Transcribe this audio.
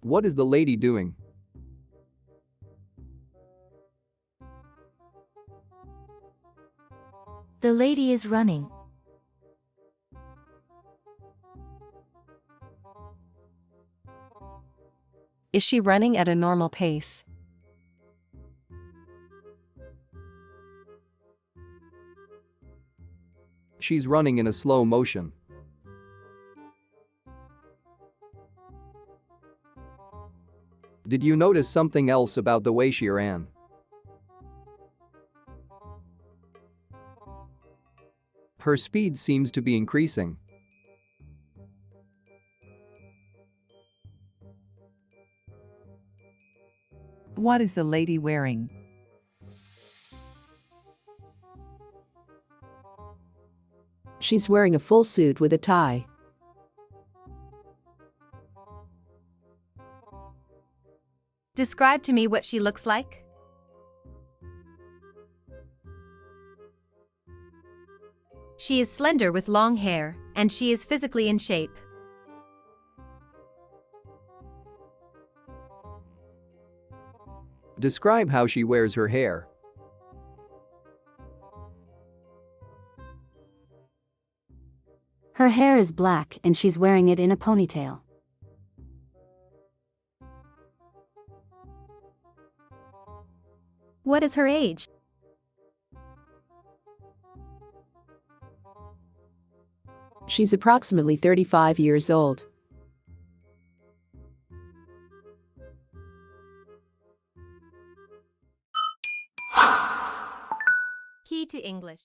What is the lady doing? The lady is running. Is she running at a normal pace? She's running in a slow motion. Did you notice something else about the way she ran? Her speed seems to be increasing. What is the lady wearing? She's wearing a full suit with a tie. Describe to me what she looks like. She is slender with long hair, and she is physically in shape. Describe how she wears her hair. Her hair is black and she's wearing it in a ponytail. What is her age? She's approximately 35 years old. Key to English.